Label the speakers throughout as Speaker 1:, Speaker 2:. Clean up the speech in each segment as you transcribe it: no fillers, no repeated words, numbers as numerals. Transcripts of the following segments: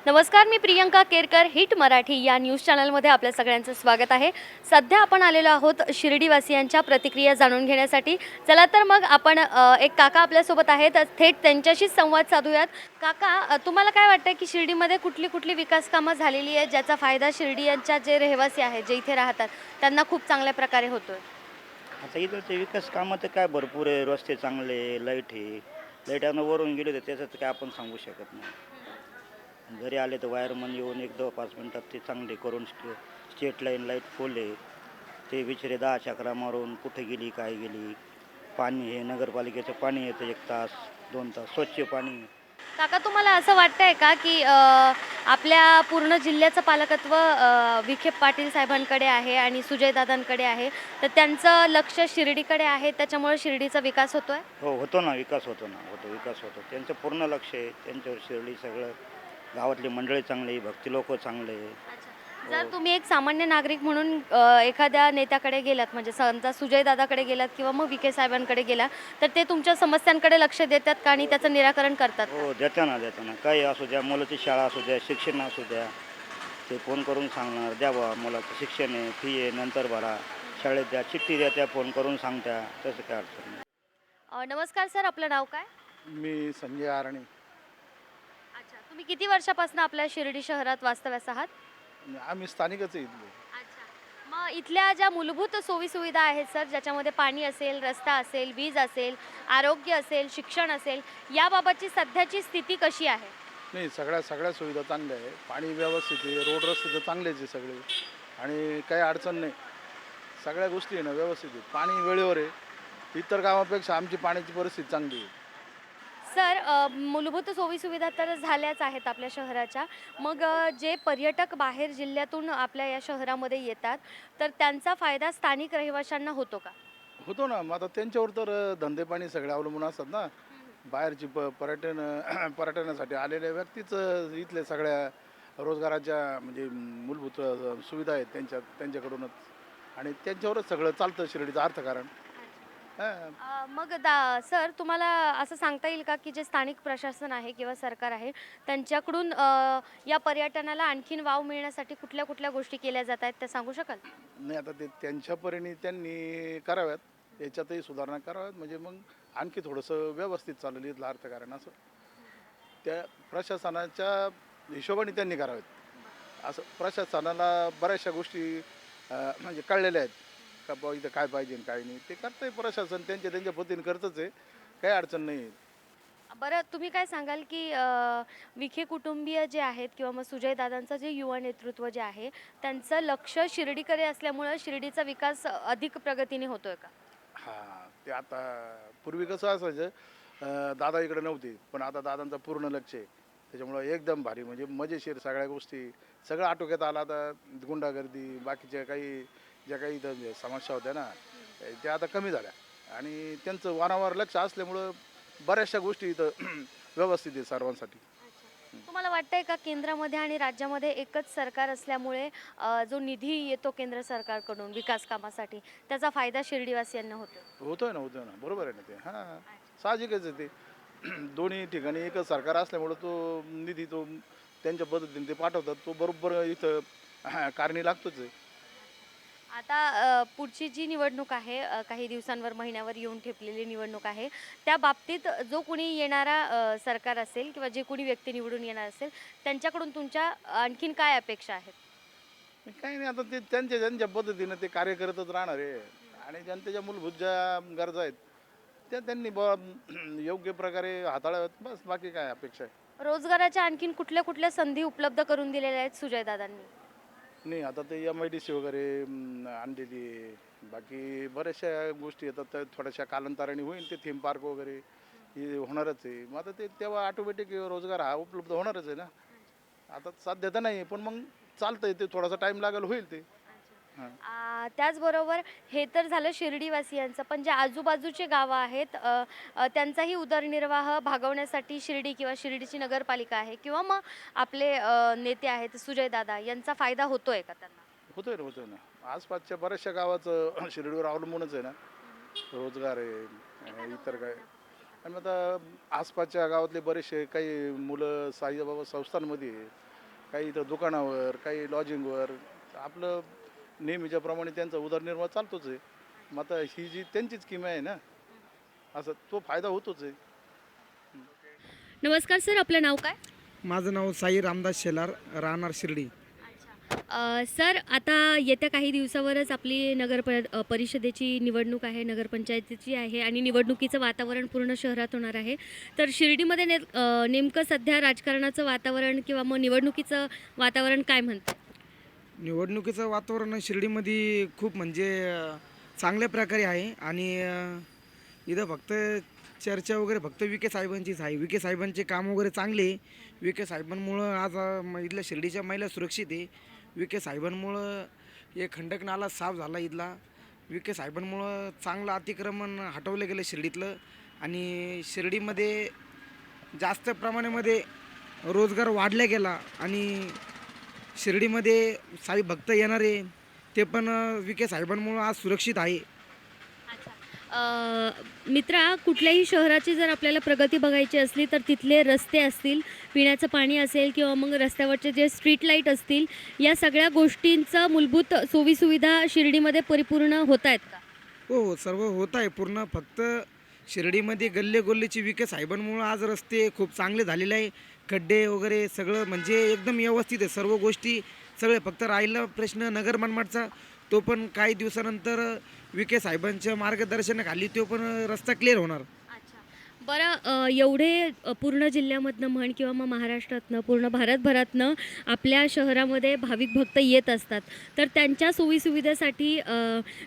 Speaker 1: नमस्कार, मी प्रियंका केरकर. हिट मराठी या न्यूज चॅनलमध्ये आपल्या सगळ्यांचं स्वागत आहे. सध्या आपण आलेलो आहोत शिर्डीवासियांच्या प्रतिक्रिया जाणून घेण्यासाठी. चला तर मग आपण एक काका आपल्यासोबत आहेत, थेट त्यांच्याशीच संवाद साधूयात. काका, तुम्हाला काय वाटतं की शिर्डीमध्ये कुठली कुठली विकास कामं झालेली आहेत ज्याचा फायदा शिर्डीयांच्या जे रहिवासी आहेत, जे इथे राहतात, त्यांना खूप चांगल्या प्रकारे होतोय?
Speaker 2: आता इकडचे विकास कामं तर काय भरपूर आहे. रस्ते चांगले आहे, लाईट आहे. लाईटानं वरून गेले तर त्याचं तर काय आपण सांगू शकत नाही. घरी आले तर वायरमन येऊन 1-5 मिनिटात ते चांगले करून स्ट्रीट लाईन लाईट फुल आहे. ते बिचारे 10 चकरा मारून कुठे गेली, काय गेली. पाणी हे नगरपालिकेचं पाणी येतं 1 तास, 2 तास स्वच्छ पाणी.
Speaker 1: काका, तुम्हाला असं वाटतंय का की आपल्या पूर्ण जिल्ह्याचं पालकत्व विखे पाटील साहेबांकडे आहे आणि सुजयदादांकडे आहे, तर त्यांचं लक्ष शिर्डीकडे आहे, त्याच्यामुळे शिर्डीचा विकास होतोय?
Speaker 2: हो, होतो ना, विकास होतो ना, विकास होतो. त्यांचं पूर्ण लक्ष आहे. त्यांच्यावर शिर्डी सगळं गावातली मंडळी चांगली, भक्ती लोकं चांगले.
Speaker 1: अच्छा. जर
Speaker 2: हो.
Speaker 1: तुम्ही एक सामान्य नागरिक म्हणून एखाद्या नेत्याकडे गेलात, म्हणजे समजा सुजयदादाकडे गेलात किंवा मग विखे साहेबांकडे गेला, तर ते तुमच्या समस्यांकडे लक्ष देतात का आणि त्याचं निराकरण करतात का?
Speaker 2: हो, देताना, देताना. काही असू द्या, मुलाची शाळा असू द्या, शिक्षण असू द्या, ते फोन करून सांगणार, "द्या बुवा, मुलाचं शिक्षण आहे, फी आहे, नंतर भरा. शाळेत द्या." चिठ्ठी द्या, त्या फोन करून सांगत्या. तसं काय अडचण नाही.
Speaker 1: नमस्कार सर, आपलं नाव काय?
Speaker 3: मी संजय आरणे.
Speaker 1: अच्छा. तुम्ही किती वर्षापासून आपल्या शिर्डी शहरात वास्तव्यास आहात?
Speaker 3: आम्ही स्थानिकच आहे इथले.
Speaker 1: अच्छा. मग इथल्या ज्या मूलभूत सोयीसुविधा आहेत सर, ज्याच्यामध्ये पाणी असेल, रस्ता असेल, वीज असेल, आरोग्य असेल, शिक्षण असेल, याबाबतची सध्याची स्थिती कशी आहे?
Speaker 3: नाही, सगळ्या सगळ्या सुविधा चांगल्या आहे. पाणी व्यवस्थित आहे, रोड रस्ते तर चांगलेच आहे सगळे आणि काही अडचण नाही. सगळ्या गोष्टी आहे ना व्यवस्थित आहे. पाणी वेळेवर आहे. इतर गावापेक्षा आमची पाण्याची परिस्थिती चांगली आहे.
Speaker 1: सर, मूलभूत सोयीसुविधा तर झाल्याच आहेत आपल्या शहराच्या. मग जे पर्यटक बाहेर जिल्ह्यातून आपल्या या शहरामध्ये येतात, तर त्यांचा फायदा स्थानिक रहिवाशांना होतो का?
Speaker 3: होतो ना, मग आता त्यांच्यावर तर धंदेपाणी सगळे अवलंबून असतात ना. बाहेरची पर्यटन पर्यटनासाठी आलेल्या व्यक्तीच इथल्या सगळ्या रोजगाराच्या म्हणजे मूलभूत सुविधा आहेत त्यांच्याकडूनच आणि त्यांच्यावरच सगळं चालतं शिर्डीचं अर्थकारण. हां.
Speaker 1: मग सर, तुम्हाला असं सांगता येईल का की जे स्थानिक प्रशासन आहे किंवा सरकार आहे, त्यांच्याकडून या पर्यटनाला आणखीन वाव मिळण्यासाठी कुठल्या कुठल्या गोष्टी केल्या जात आहेत, त्या सांगू शकाल?
Speaker 3: नाही, आता ते त्यांच्या परीने त्यांनी कराव्यात. याच्यातही सुधारणा कराव्यात म्हणजे मग आणखी थोडंसं व्यवस्थित चालेल इथलं अर्थकारण असं. त्या प्रशासनाच्या हिशोबाने त्यांनी करावेत. असं प्रशासनाला बऱ्याचशा गोष्टी म्हणजे कळलेल्या आहेत का बुवा इथं काय पाहिजे आणि काय नाही. ते करतंय प्रशासन त्यांच्या पद्धतीने करतच आहे. काही अडचण नाही आहे.
Speaker 1: बरं, तुम्ही काय सांगाल की विखे कुटुंबीय जे आहेत किंवा मग सुजयदादांचं जे युवा नेतृत्व जे आहे, त्यांचं लक्ष शिर्डीकडे असल्यामुळं शिर्डीचा विकास अधिक प्रगतीने होतोय का?
Speaker 3: हां, ते आता पूर्वी कसं असायचं दादा इकडे नव्हते. पण आता दादांचं पूर्ण लक्ष आहे. त्याच्यामुळं एकदम भारी म्हणजे मजेशीर सगळ्या गोष्टी. सगळं आटोक्यात आलं आता. गुंडागर्दी, बाकीच्या काही ज्या काही इथं समस्या होत्या ना, त्या आता कमी झाल्या आणि त्यांचं वारंवार लक्ष असल्यामुळं बऱ्याचशा गोष्टी इथं व्यवस्थित आहे सर्वांसाठी.
Speaker 1: तुम्हाला वाटतंय का केंद्रामध्ये आणि राज्यामध्ये एकच सरकार असल्यामुळे जो निधी येतो केंद्र सरकारकडून विकास कामासाठी, त्याचा फायदा शिर्डीवासियांना होतो?
Speaker 3: होतोय ना. बरोबर आहे ना ते. हां, साहजिकच आहे ते. दोन्ही ठिकाणी एकच सरकार असल्यामुळं तो निधी तो त्यांच्या पद्धतीने ते पाठवतात. तो बरोबर इथं कारणी लागतोच आहे.
Speaker 1: आता पुढची जी निवडणूक आहे, काही दिवसांवर, महिन्यावर येऊन ठेपलेली निवडणूक आहे. त्या बाबतीत जो कोणी येणारा सरकार असेल किंवा जे कोणी व्यक्ती निवडून येणार असेल, त्यांच्याकडून तुमच्या आणखीन काय अपेक्षा आहेत?
Speaker 3: काही नाही आता ते त्यांच्या पद्धतीनं ते कार्य करतच राहणार आहे आणि जनतेच्या मूलभूत ज्या गरजा आहेत, त्या त्यांनी योग्य प्रकारे हाताळाव्यात बस बाकी काय अपेक्षा आहे.
Speaker 1: रोजगाराच्या आणखीन कुठल्या कुठल्या संधी उपलब्ध करून दिलेल्या आहेत सुजयदादांनी?
Speaker 3: नाही आता ते MIDC वगैरे आणलेली आहे. बाकी बऱ्याचशा गोष्टी येतात त्या थोड्याशा कालांतराने होईल ते थीम पार्क वगैरे हे होणारच आहे. मग आता ते तेव्हा ऑटोमॅटिक रोजगार हा उपलब्ध होणारच आहे ना. आता सध्या तर नाही पण मग चालतंय ते थोडासा टाईम लागेल होईल ते. हां.
Speaker 1: त्याचबरोबर हे तर झालं शिर्डीवासियांचं, पण जे आजूबाजूचे गावं आहेत, त्यांचाही उदरनिर्वाह भागवण्यासाठी शिर्डी किंवा शिर्डीची नगरपालिका आहे किंवा मग आपले नेते आहेत सुजयदादा, यांचा फायदा होतोय का त्यांना?
Speaker 3: होतोय ना. आसपासच्या बऱ्याचशा गावाचं शिर्डीवर अवलंबूनच आहे ना. रोजगार आहे इतर काय आणि मग आता आसपासच्या गावातले बरेचसे काही मुलं साईबाबा संस्थांमध्ये आहे. काही इथं दुकानावर, काही लॉजिंगवर आपलं नेहमीच्या प्रमाणे त्यांचा उदरनिर्वाह चालतोच आहे. मग आता ही जी त्यांचीच किमया आहे ना, असं तो फायदा होतोच आहे.
Speaker 1: नमस्कार सर, आपलं नाव काय?
Speaker 4: माझं नाव साई रामदास शेलार, राहणार शिर्डी.
Speaker 1: सर, आता येत्या काही दिवसावरच आपली परिषदेची निवडणूक आहे, नगरपंचायतीची आहे आणि निवडणुकीचं वातावरण पूर्ण शहरात होणार आहे. तर शिर्डीमध्ये नेमकं सध्या राजकारणाचं वातावरण किंवा मग निवडणुकीचं वातावरण काय म्हणतं?
Speaker 4: निवडणुकीचं वातावरण शिर्डीमध्ये खूप म्हणजे चांगल्या प्रकारे आहे आणि इथं फक्त चर्चा वगैरे फक्त विखे साहेबांचीच आहे. विखे साहेबांचे काम वगैरे चांगले आहे. विखे साहेबांमुळं आज इथल्या शिर्डीच्या महिला सुरक्षित आहे. विखे साहेबांमुळं हे खंडक नाला साफ झाला इथला. विखे साहेबांमुळं चांगलं अतिक्रमण हटवलं गेलं शिर्डीतलं आणि शिर्डीमध्ये जास्त प्रमाणामध्ये रोजगार वाढला गेला आणि शिर्डीमध्ये साई भक्त येणारे ते पण विखे साहेबांमुळं आज सुरक्षित आहे.
Speaker 1: मित्रा, कुठल्याही शहराची जर आपल्याला प्रगती बघायची असली तर तिथले रस्ते असतील, पिण्याचं पाणी असेल किंवा मग रस्त्यावरचे जे स्ट्रीट लाईट असतील, या सगळ्या गोष्टींचं मूलभूत सोयीसुविधा शिर्डीमध्ये परिपूर्ण होत आहेत का?
Speaker 4: हो, सर्व होत आहे पूर्ण. फक्त शिर्डीमध्ये गल्ले विखे साहेबांमुळं आज रस्ते खूप चांगले झालेले आहे. खड्डे वगैरे सगळं म्हणजे एकदम व्यवस्थित आहे सर्व गोष्टी. सगळे फक्त राहिला प्रश्न नगर मनमाडचा, तो पण काही दिवसानंतर विखे साहेबांच्या मार्गदर्शनाखाली तो पण रस्ता क्लिअर होणार.
Speaker 1: बरं, एवढे पूर्ण जिल्ह्यामधनं म्हण किंवा मग महाराष्ट्रातनं पूर्ण भारतभरातनं आपल्या शहरामध्ये भाविक भक्त येत असतात, तर त्यांच्या सोयीसुविधेसाठी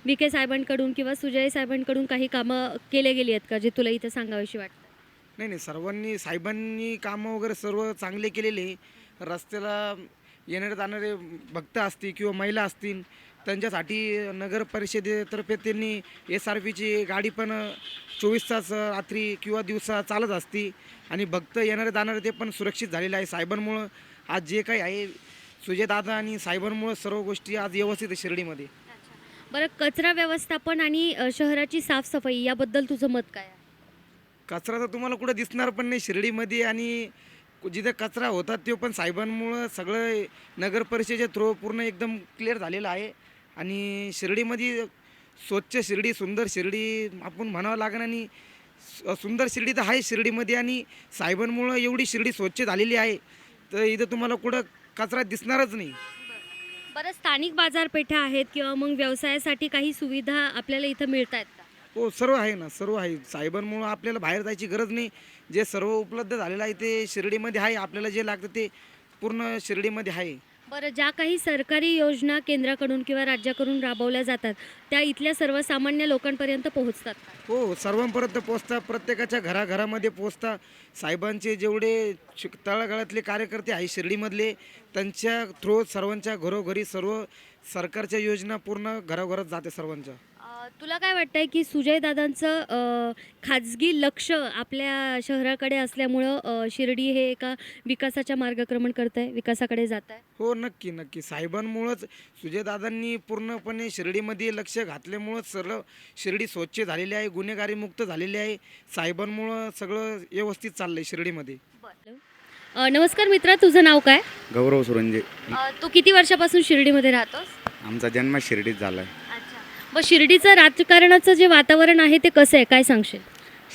Speaker 1: विखे साहेबांकडून किंवा सुजय साहेबांकडून काही कामं केले गेली आहेत का, जे तुला इथं सांगावीशी वाटतं?
Speaker 4: नाही, साहेबांनी कामं वगैरे सर्व चांगले केलेले. रस्त्याला येणारे जाणारे भक्त असतील किंवा महिला असतील त्यांच्यासाठी नगर परिषदेतर्फे त्यांनी SRPची गाडी पण 24 तास रात्री किंवा दिवसा चालत असती आणि भक्त येणारे जाणारे ते पण सुरक्षित झालेले आहे साहेबांमुळं. आज जे काही आहे सुजयदादा आणि साहेबांमुळं सर्व गोष्टी आज व्यवस्थित आहे शिर्डीमध्ये.
Speaker 1: बरं, कचरा व्यवस्थापन आणि शहराची साफसफाई याबद्दल तुझं मत काय आहे?
Speaker 4: कचरा तर तुम्हाला कुठं दिसणार पण नाही शिर्डीमध्ये आणि जिथं कचरा होता तो पण साहेबांमुळं सगळं नगर परिषदेच्या थ्रू पूर्ण एकदम क्लिअर झालेलं आहे आणि शिर्डीमध्ये स्वच्छ शिर्डी, सुंदर शिर्डी आपण म्हणावं लागेल आणि सुंदर शिर्डी तर आहे शिर्डीमध्ये आणि साहेबांमुळं एवढी शिर्डी स्वच्छ झालेली आहे तर इथं तुम्हाला कुठं कचरा दिसणारच नाही.
Speaker 1: बरं, स्थानिक बाजारपेठा आहेत किंवा मग व्यवसायासाठी काही सुविधा आपल्याला इथं मिळत आहेत का?
Speaker 4: हो, सर्व आहे ना, सर्व आहे. साहेबांमुळं आपल्याला बाहेर जायची गरज नाही. जे सर्व उपलब्ध झालेलं आहे ते शिर्डीमध्ये आहे. आपल्याला जे लागतं ते पूर्ण शिर्डीमध्ये आहे.
Speaker 1: बरं, ज्या काही सरकारी योजना केंद्राकडून किंवा राज्याकडून राबवल्या जातात त्या इथल्या सर्वसामान्य लोकांपर्यंत पोहोचतात का?
Speaker 4: हो, सर्वांपर्यंत पोचता, प्रत्येकाच्या घराघरामध्ये पोचता. साहेबांचे जेवढे तळागाळातले कार्यकर्ते आहे शिर्डीमधले त्यांच्या थ्रू सर्वांच्या घरोघरी सर्व सरकारच्या योजना पूर्ण घरोघरात जाते सर्वांच्या.
Speaker 1: तुला काय वाटतंय की सुजयदादांचं खाजगी लक्ष आपल्या शहराकडे असल्यामुळं शिर्डी हे एका विकासाच्या मार्गक्रमण करत आहे, विकासाकडे जात आहे?
Speaker 4: हो, नक्की. साहेबांमुळंच सुजयदादांनी पूर्णपणे शिर्डीमध्ये लक्ष घातल्यामुळंच सर्व शिर्डी स्वच्छ झालेली आहे, गुन्हेगारीमुक्त झालेली आहे. साहेबांमुळं सगळं व्यवस्थित चाललं आहे शिर्डीमध्ये.
Speaker 1: नमस्कार मित्रा, तुझं नाव काय?
Speaker 5: गौरव सुरंजे.
Speaker 1: तू किती वर्षापासून शिर्डीमध्ये राहतोस?
Speaker 5: आमचा जन्म शिर्डीत झाला आहे.
Speaker 1: मग शिर्डीचं राजकारणाचं जे वातावरण आहे ते कसं आहे, काय सांगशील?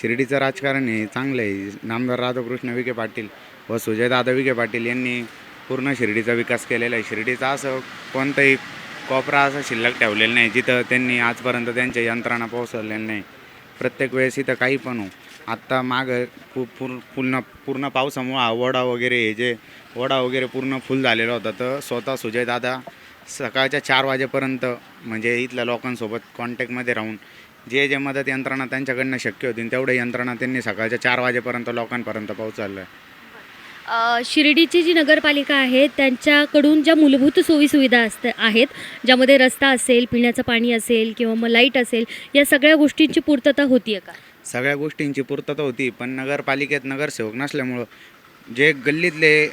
Speaker 5: शिर्डीचं राजकारण हे चांगलं आहे. नामदार राधाकृष्ण विखे पाटील व सुजयदादा विखे पाटील यांनी पूर्ण शिर्डीचा विकास केलेला आहे. शिर्डीचा असं कोणताही कोपरा असं शिल्लक ठेवलेलं नाही जिथं त्यांनी आजपर्यंत त्यांच्या यंत्रणा पोहोचवलेल्या नाही. प्रत्येक वेळेस इथं काही पण हो. आत्ता मागं पूर्ण पावसामुळं वडा वगैरे पूर्ण फुल झालेला होता. तर स्वतः सुजयदादा सकाळच्या 4 वाजेपर्यंत म्हणजे इथल्या लोकांसोबत कॉन्टॅक्टमध्ये राहून जे मदत यंत्रणा त्यांच्याकडनं शक्य होती तेवढ्या यंत्रणा त्यांनी सकाळच्या 4 वाजेपर्यंत लोकांपर्यंत पोहोचवलं आहे.
Speaker 1: शिर्डीची जी नगरपालिका आहे त्यांच्याकडून ज्या मूलभूत सोयीसुविधा आहेत, ज्यामध्ये रस्ता असेल, पिण्याचं पाणी असेल किंवा मग लाईट असेल, या सगळ्या गोष्टींची पूर्तता होती आहे का?
Speaker 5: सगळ्या गोष्टींची पूर्तता होती, पण नगरपालिकेत नगरसेवक नसल्यामुळं जे गल्लीतले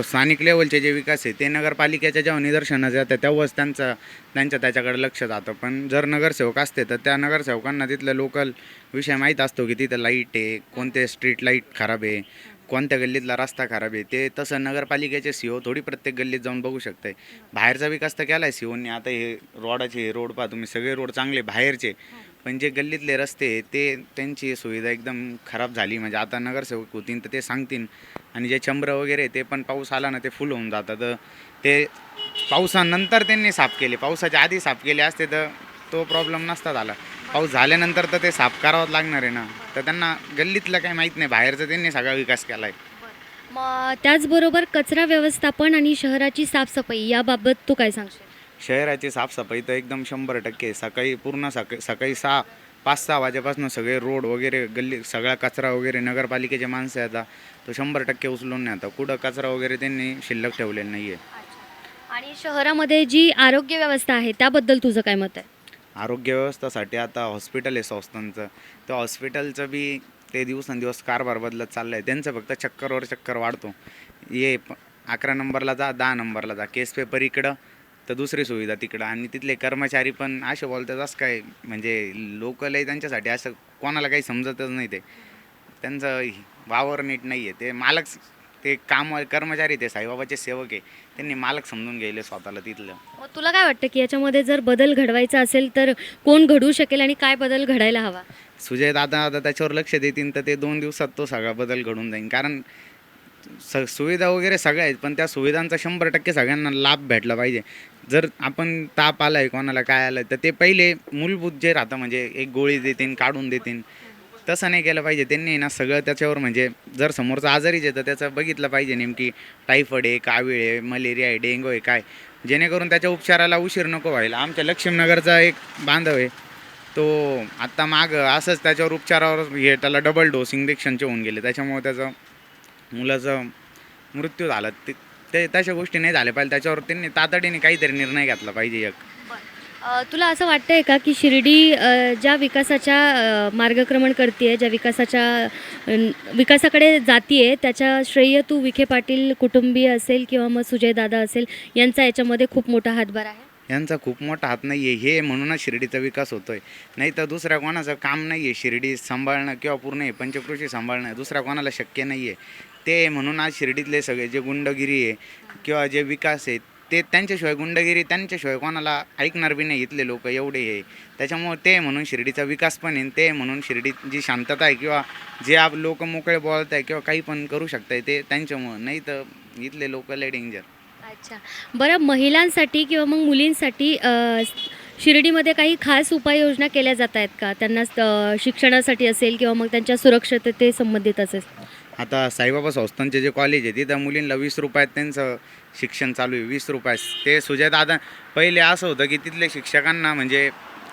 Speaker 5: स्थानिक लेवलचे जे विकास आहे ते नगरपालिकेच्या जेव्हा निदर्शनास येतात तेव्हाच त्याच्याकडे लक्ष जातं. पण जर नगरसेवक असते तर त्या नगरसेवकांना तिथलं लोकल विषय माहीत असतो की तिथं लाईट आहे, कोणते स्ट्रीट लाईट खराब आहे, कोणत्या गल्लीतला रस्ता खराब आहे ते तसं नगरपालिकेचे CO थोडी प्रत्येक गल्लीत जाऊन बघू शकते. बाहेरचा विकास तर केला आहे COनी. आता हे रोडाचे रोड पहा तुम्ही, सगळे रोड चांगले बाहेरचे, पण जे गल्लीतले रस्ते ते त्यांची सुविधा एकदम खराब झाली. म्हणजे आता नगरसेवक होतील तर ते सांगतील. आणि जे चंबरं वगैरे ते पण पाऊस आला ना ते फुल होऊन जातात. तर ते पावसानंतर त्यांनी साफ केले, पावसाच्या आधी साफ केले असते तर तो प्रॉब्लेम नसता झाला. पाऊस झाल्यानंतर तर ते साफ करावंच लागणार आहे ना. तर त्यांना गल्लीतलं काही माहीत नाही, बाहेरचं त्यांनी सगळा विकास केला आहे.
Speaker 1: मग त्याचबरोबर कचरा व्यवस्थापन आणि शहराची साफसफाई याबाबत तू काय सांगशील?
Speaker 5: शहराची साफसफाई तर एकदम 100%. सकाळी पूर्ण सकाळी 5-6 वाजेपासून सगळे रोड वगैरे गल्ली सगळा कचरा वगैरे नगरपालिकेचे माणसं येतात, तो 100% उचलून नाही. आता कुठं कचरा वगैरे त्यांनी शिल्लक ठेवलेला नाही आहे.
Speaker 1: आणि शहरामध्ये जी आरोग्य व्यवस्था आहे त्याबद्दल तुझं काय मत आहे?
Speaker 5: आरोग्य व्यवस्थेसाठी आता हॉस्पिटल आहे संस्थांचं, त्या हॉस्पिटलचं बी ते दिवसेंदिवस कारभार बदलत चाललं आहे. त्यांचं फक्त चक्करवर चक्कर वाढतो. 11 नंबरला जा, 10 नंबरला जा, केस पेपर इकडं तर दुसरी सुविधा तिकडं. आणि तिथले कर्मचारी पण असे बोलतात असं काय, म्हणजे लोकलही त्यांच्यासाठी असं कोणाला काही समजतच नाही. ते त्यांचं वावर नीट नाही आहे. ते मालक, ते कर्मचारी ते साईबाबाचे सेवक आहे, त्यांनी मालक समजून घ्यायले स्वतःला तिथलं.
Speaker 1: मग तुला काय वाटतं की याच्यामध्ये जर बदल घडवायचा असेल तर कोण घडवू शकेल आणि काय बदल घडायला हवा?
Speaker 5: सुजय दादा आता त्याच्यावर लक्ष देतील तर ते 2 दिवसात तो सगळा बदल घडून जाईल. कारण सुविधा वगैरे सगळ्या आहेत, पण त्या सुविधांचा 100% सगळ्यांना लाभ भेटला पाहिजे. जर आपण ताप आला आहे कोणाला काय आलं तर ते पहिले मूलभूत जे राहतं, म्हणजे एक गोळी देतील काढून देतील, तसं नाही केलं पाहिजे त्यांनी ना. सगळं त्याच्यावर, म्हणजे जर समोरचा आजारीच आहे तर त्याचं बघितलं पाहिजे नेमकी टायफॉईड आहे, कावीळ आहे, मलेरिया आहे, डेंगू आहे काय, जेणेकरून त्याच्या उपचाराला उशीर नको व्हायला. आमच्या लक्ष्मीनगरचा एक बांधव आहे, तो आत्ता मागं असंच त्याच्यावर उपचारावर हे त्याला डबल डोस इंजेक्शनचे होऊन गेले, त्याच्यामुळे त्याचं मुलाचा मृत्यू झाला. ते तशा गोष्टी नाही झाल्या पाहिजे. त्याच्यावर त्यांनी तातडीने काहीतरी निर्णय घेतला पाहिजे एक.
Speaker 1: तुला असं वाटतंय का की शिर्डी ज्या विकासाच्या मार्गक्रमण करते, ज्या विकासाकडे जातीये, त्याच्या श्रेय तू विखे पाटील कुटुंबीय असेल किंवा मग सुजय दादा असेल यांचा याच्यामध्ये खूप मोठा हातभार आहे?
Speaker 5: यांचा खूप मोठा हात नाही आहे. हे म्हणूनच शिर्डीचा विकास होतोय, नाही तर दुसऱ्या कोणाचं काम नाही आहे शिर्डी सांभाळणं किंवा पूर्ण हे पंचक्रोशी सांभाळणं दुसऱ्या कोणाला शक्य नाही आहे. ते म्हणून आज शिर्डीतले सगळे जे गुंडगिरी आहे किंवा जे विकास आहे ते त्यांच्याशिवाय, गुंडगिरी त्यांच्याशिवाय कोणाला ऐकणार बी नाही इथले लोक एवढे आहे. त्याच्यामुळे ते म्हणून शिर्डीचा विकास पण आहे, ते म्हणून शिर्डीत जी शांतता आहे किंवा जे लोक मोकळे बोलत आहे किंवा काही पण करू शकताय ते त्यांच्यामुळं, नाही तर इथले लोक लय डेंजर.
Speaker 1: अच्छा, बरं, महिलांसाठी किंवा मग मुलींसाठी शिर्डीमध्ये काही खास उपाययोजना केल्या जात आहेत का? त्यांना शिक्षणासाठी असेल किंवा मग त्यांच्या सुरक्षितते संबंधित असेल?
Speaker 5: आता साईबाबा संस्थांचे जे कॉलेज आहे तिथं मुलींना 20 रुपयात त्यांचं शिक्षण चालू आहे. 20 रुपयात. ते सुजय दादा पहिले असं होतं की तिथले शिक्षकांना, म्हणजे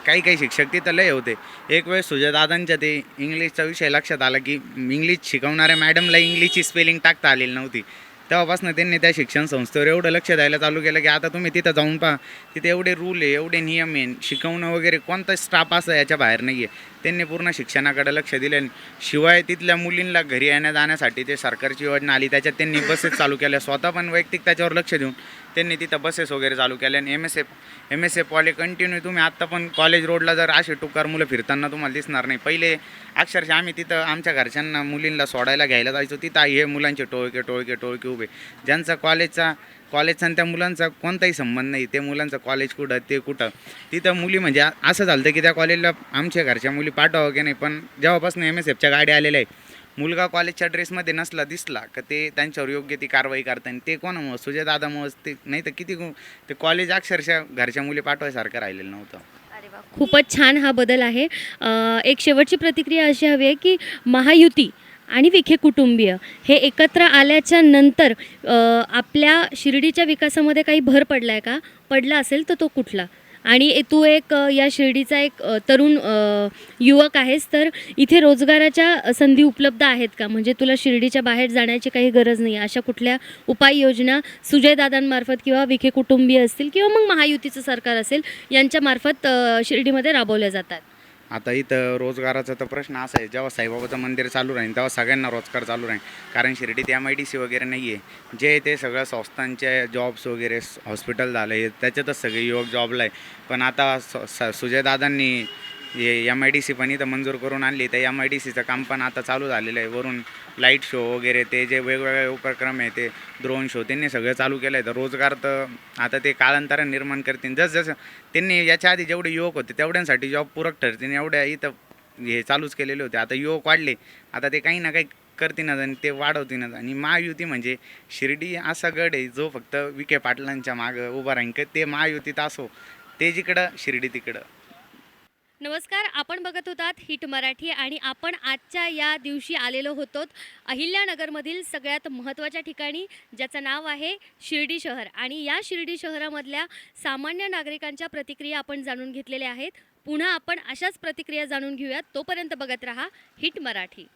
Speaker 5: काही शिक्षक तिथं लय होते. एक वेळेस सुजय दादांच्या ते इंग्लिशचा विषय लक्षात आला की इंग्लिश शिकवणाऱ्या मॅडमला इंग्लिशची स्पेलिंग टाकता आलेली नव्हती. तेव्हापासून त्यांनी त्या शिक्षण संस्थेवर एवढं लक्ष द्यायला चालू केलं की आता तुम्ही तिथं जाऊन पहा, तिथे एवढे रूल आहे, एवढे नियम आहे, शिकवणं वगैरे कोणताच स्टाफ असं याच्या बाहेर नाही आहे. त्यांनी पूर्ण शिक्षणाकडे लक्ष दिले. शिवाय तिथल्या मुलींना घरी येण्या जाण्यासाठी ते सरकारची योजना आली, त्याच्यात त्यांनी बसेस चालू केल्या. स्वतः पण वैयक्तिक त्याच्यावर लक्ष देऊन त्यांनी तिथं बसेस वगैरे चालू केल्या. आणि MSF वाले कंटिन्यू, तुम्ही आत्ता पण कॉलेज रोडला जर असे टुकार मुलं फिरताना तुम्हाला दिसणार नाही. पहिले अक्षरशः आम्ही तिथं आमच्या घरच्यांना मुलींना सोडायला घ्यायला जायचो, तिथं हे मुलांचे टोळके उभे, ज्यांचा कॉलेजचा आणि त्या मुलांचा कोणताही संबंध नाही. ते मुलांचं कॉलेज कुठं ते कुठं, तिथं मुली, म्हणजे असं झालं की त्या कॉलेजला आमच्या घरच्या मुली पाठवावं की नाही. पण जेव्हापासून MSFच्या गाड्या आलेल्या आहे, मुलगा कॉलेजच्या ड्रेसमध्ये दिसला का ते त्यांच्यावर योग्य ती कारवाई करतात. आणि ते कोणामुळं? सुजय दादामुळंच. ते नाही तर किती ते कॉलेज अक्षरशः घरच्या मुली पाठवायसारखं राहिलेलं नव्हतं.
Speaker 1: अरे वा, खूपच छान हा बदल आहे. एक शेवटची प्रतिक्रिया अशी हवी आहे की महायुती आणि विखे कुटुंबीय हे एकत्र आल्याच्या नंतर आपल्या शिर्डीच्या विकासामध्ये काही भर पडला आहे का? पडला असेल तर तो कुठला? आणि तू एक या शिर्डीचा एक तरुण युवक आहेस, तर इथे रोजगाराच्या संधी उपलब्ध आहेत का? म्हणजे तुला शिर्डीच्या बाहेर जाण्याची काही गरज नाही. अशा कुठल्या उपाययोजना सुजयदादांमार्फत किंवा विखे कुटुंबीय असतील किंवा मग महायुतीचं सरकार असेल यांच्यामार्फत शिर्डीमध्ये राबवल्या जातात?
Speaker 5: आता इथं रोजगाराचा तर प्रश्न असा आहे, जेव्हा साईबाबाचं मंदिर चालू राहील तेव्हा सगळ्यांना रोजगार चालू राहील. कारण शिर्डीत MIDC वगैरे नाही आहे. जे ते सगळं संस्थांचे जॉब्स वगैरे, हॉस्पिटल झालं आहे त्याच्यातच सगळे युवक जॉबला आहे. पण आता सुजयदादांनी MIDC पण इथं मंजूर करून आणली. तर MIDCचं काम पण आता चालू झालेलं आहे. वरून लाईट शो वगैरे ते जे वेगवेगळे उपक्रम आहे, ते ड्रोन शो त्यांनी सगळं चालू केलं आहे. तर रोजगार तर आता ते कालांतराने निर्माण करतील. जसं त्यांनी याच्या आधी जेवढे युवक होते तेवढ्यांसाठी जॉब पूरक ठरतील एवढ्या इथं हे चालूच केलेले होते. आता युवक वाढले, आता ते काही ना काही करतीनच आणि ते वाढवतीनच. आणि महायुती म्हणजे शिर्डी असा गड आहे जो फक्त विखे पाटलांच्या मागं उभा राहीन. ते महायुतीत असो, ते जिकडं शिर्डी तिकडं.
Speaker 1: नमस्कार, आपण बघत होतात हिट मराठी आणि आपण आजच्या या दिवशी आलेलो होतो अहिल्यानगरमधील सगळ्यात महत्त्वाच्या ठिकाणी, ज्याचं नाव आहे शिर्डी शहर. आणि या शिर्डी शहरामधल्या सामान्य नागरिकांच्या प्रतिक्रिया आपण जाणून घेतलेल्या आहेत. पुन्हा आपण अशाच प्रतिक्रिया जाणून घेऊयात. तोपर्यंत बघत रहा हिट मराठी.